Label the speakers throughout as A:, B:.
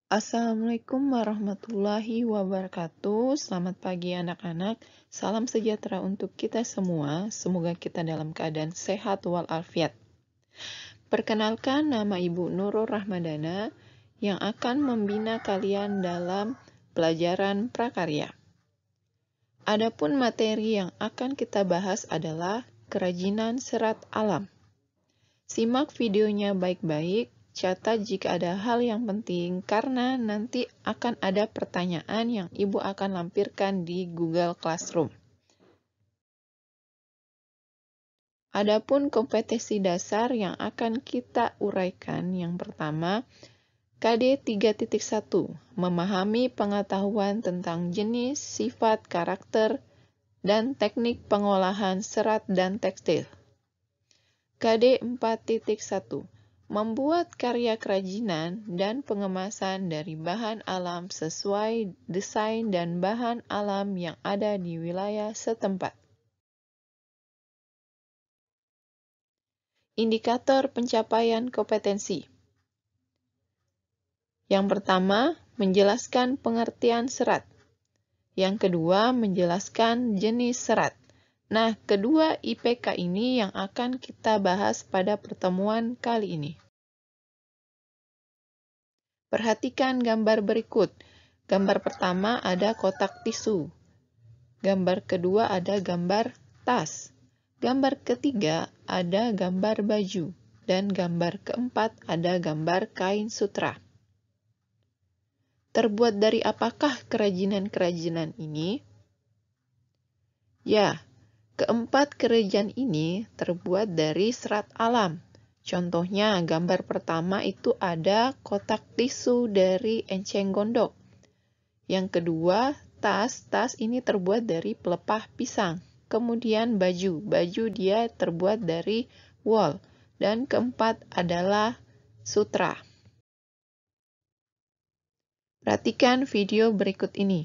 A: Assalamualaikum warahmatullahi wabarakatuh. Selamat pagi anak-anak. Salam sejahtera untuk kita semua. Semoga kita dalam keadaan sehat walafiat. Perkenalkan, nama Ibu Nurul Rahmadana yang akan membina kalian dalam pelajaran prakarya. Adapun materi yang akan kita bahas adalah kerajinan serat alam. Simak videonya baik-baik. Catat jika ada hal yang penting, karena nanti akan ada pertanyaan yang Ibu akan lampirkan di Google Classroom. Adapun kompetensi dasar yang akan kita uraikan, yang pertama, KD 3.1, memahami pengetahuan tentang jenis, sifat, karakter, dan teknik pengolahan serat dan tekstil. KD 4.1, membuat karya kerajinan dan pengemasan dari bahan alam sesuai desain dan bahan alam yang ada di wilayah setempat. Indikator pencapaian kompetensi. Yang pertama, menjelaskan pengertian serat. Yang kedua, menjelaskan jenis serat. Nah, kedua IPK ini yang akan kita bahas pada pertemuan kali ini. Perhatikan gambar berikut. Gambar pertama ada kotak tisu. Gambar kedua ada gambar tas. Gambar ketiga ada gambar baju. Dan gambar keempat ada gambar kain sutra. Terbuat dari apakah kerajinan-kerajinan ini? Ya, keempat kerajinan ini terbuat dari serat alam. Contohnya, gambar pertama itu ada kotak tisu dari enceng gondok. Yang kedua, tas ini terbuat dari pelepah pisang. Kemudian baju dia terbuat dari wol. Dan keempat adalah sutra. Perhatikan video berikut ini.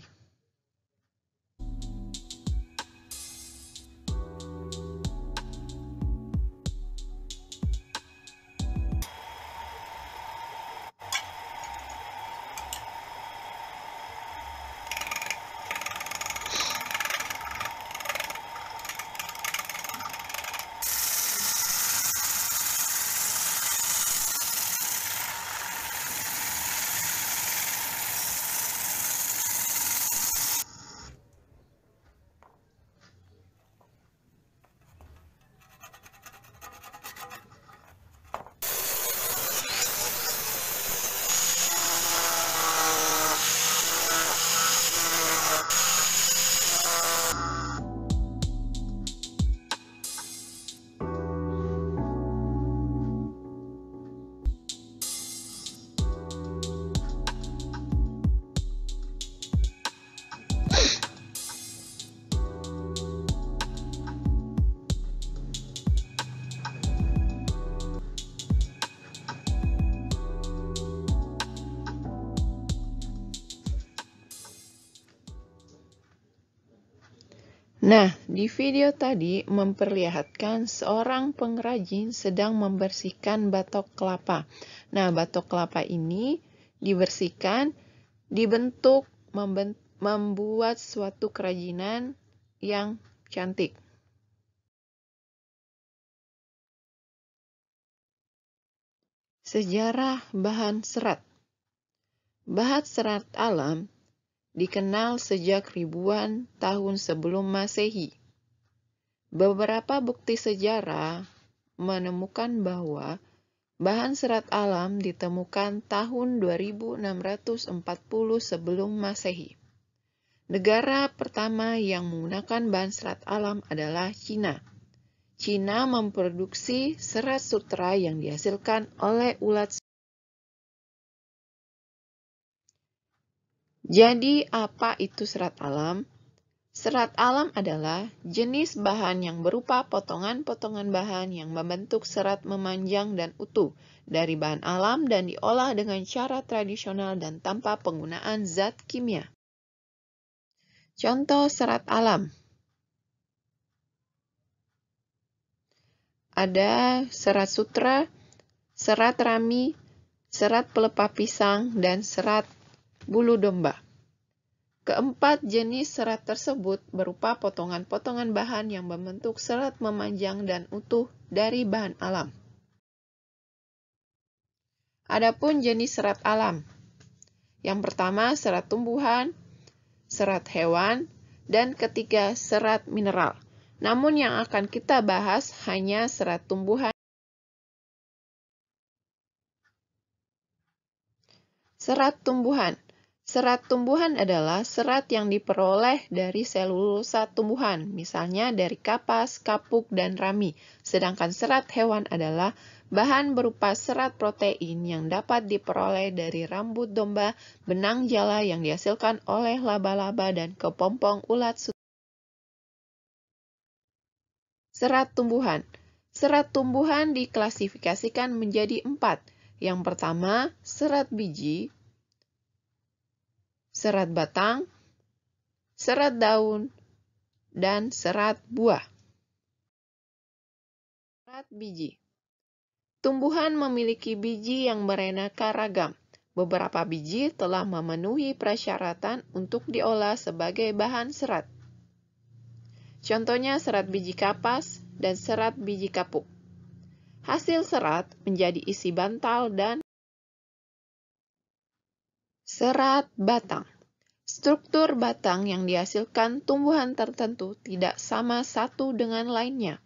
A: Nah, di video tadi memperlihatkan seorang pengrajin sedang membersihkan batok kelapa. Nah, batok kelapa ini dibersihkan, dibentuk, membuat suatu kerajinan yang cantik. Sejarah bahan serat. Bahan serat alam dikenal sejak ribuan tahun sebelum Masehi. Beberapa bukti sejarah menemukan bahwa bahan serat alam ditemukan tahun 2640 sebelum Masehi. Negara pertama yang menggunakan bahan serat alam adalah Cina. Cina memproduksi serat sutra yang dihasilkan oleh ulat. Jadi, apa itu serat alam? Serat alam adalah jenis bahan yang berupa potongan-potongan bahan yang membentuk serat memanjang dan utuh dari bahan alam dan diolah dengan cara tradisional dan tanpa penggunaan zat kimia. Contoh serat alam. Ada serat sutra, serat rami, serat pelepah pisang, dan serat bulu domba. Keempat jenis serat tersebut berupa potongan-potongan bahan yang membentuk serat memanjang dan utuh dari bahan alam. Adapun jenis serat alam. Yang pertama, serat tumbuhan, serat hewan, dan ketiga, serat mineral. Namun yang akan kita bahas hanya serat tumbuhan. Serat tumbuhan. Serat tumbuhan adalah serat yang diperoleh dari selulosa tumbuhan, misalnya dari kapas, kapuk, dan rami. Sedangkan serat hewan adalah bahan berupa serat protein yang dapat diperoleh dari rambut domba, benang jala yang dihasilkan oleh laba-laba, dan kepompong ulat sutra. Serat tumbuhan. Serat tumbuhan diklasifikasikan menjadi 4. Yang pertama, serat biji, serat batang, serat daun, dan serat buah. Serat biji. Tumbuhan memiliki biji yang beraneka ragam. Beberapa biji telah memenuhi persyaratan untuk diolah sebagai bahan serat. Contohnya serat biji kapas dan serat biji kapuk. Hasil serat menjadi isi bantal dan serat batang. Struktur batang yang dihasilkan tumbuhan tertentu tidak sama satu dengan lainnya.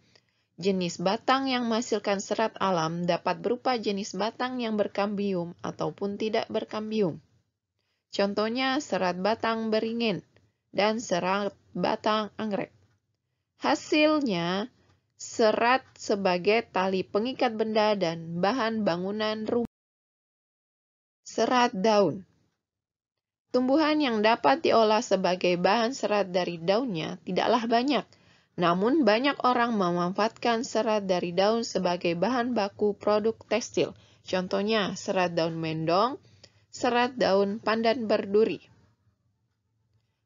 A: Jenis batang yang menghasilkan serat alam dapat berupa jenis batang yang berkambium ataupun tidak berkambium. Contohnya serat batang beringin dan serat batang anggrek. Hasilnya, serat sebagai tali pengikat benda dan bahan bangunan rumah. Serat daun. Tumbuhan yang dapat diolah sebagai bahan serat dari daunnya tidaklah banyak, namun banyak orang memanfaatkan serat dari daun sebagai bahan baku produk tekstil. Contohnya serat daun mendong, serat daun pandan berduri.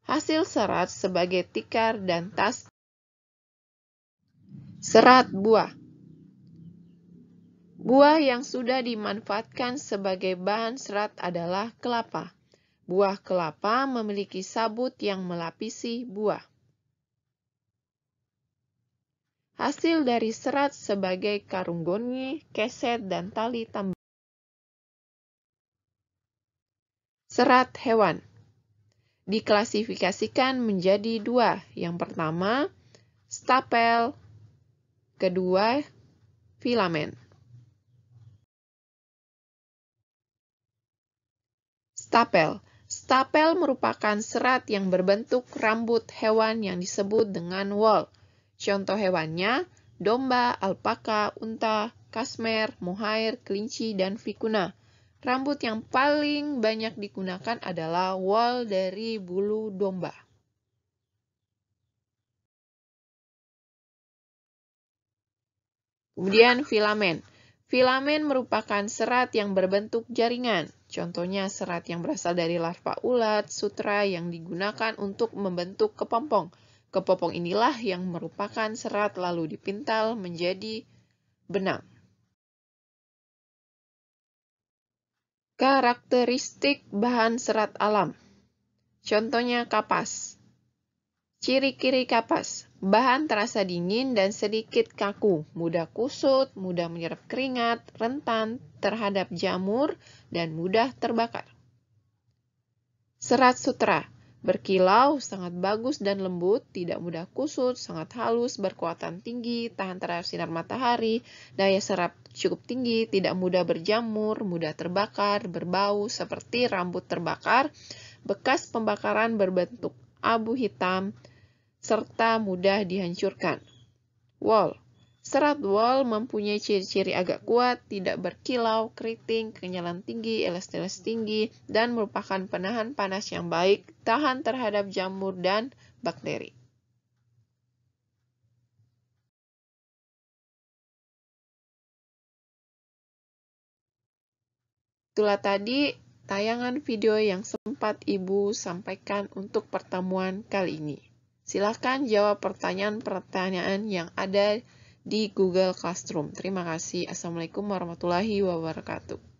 A: Hasil serat sebagai tikar dan tas. Serat buah. Buah yang sudah dimanfaatkan sebagai bahan serat adalah kelapa. Buah kelapa memiliki sabut yang melapisi buah. Hasil dari serat sebagai karung goni, keset, dan tali tambang. Serat hewan. Diklasifikasikan menjadi 2. Yang pertama, stapel. Kedua, filamen. Stapel. Stapel merupakan serat yang berbentuk rambut hewan yang disebut dengan wool. Contoh hewannya, domba, alpaka, unta, kasmer, mohair, kelinci, dan vicuna. Rambut yang paling banyak digunakan adalah wool dari bulu domba. Kemudian filamen. Filamen merupakan serat yang berbentuk jaringan. Contohnya serat yang berasal dari larva ulat sutra yang digunakan untuk membentuk kepompong. Kepompong inilah yang merupakan serat lalu dipintal menjadi benang. Karakteristik bahan serat alam. Contohnya kapas. Ciri-ciri kapas. Bahan terasa dingin dan sedikit kaku, mudah kusut, mudah menyerap keringat, rentan terhadap jamur, dan mudah terbakar. Serat sutra. Berkilau, sangat bagus dan lembut, tidak mudah kusut, sangat halus, berkekuatan tinggi, tahan terhadap sinar matahari, daya serap cukup tinggi, tidak mudah berjamur, mudah terbakar, berbau seperti rambut terbakar, bekas pembakaran berbentuk abu hitam, serta mudah dihancurkan. Wool. Serat wool mempunyai ciri-ciri agak kuat, tidak berkilau, keriting, kenyalan tinggi, elastisitas tinggi, dan merupakan penahan panas yang baik, tahan terhadap jamur dan bakteri. Itulah tadi tayangan video yang sempat Ibu sampaikan untuk pertemuan kali ini. Silakan jawab pertanyaan-pertanyaan yang ada di Google Classroom. Terima kasih. Assalamualaikum warahmatullahi wabarakatuh.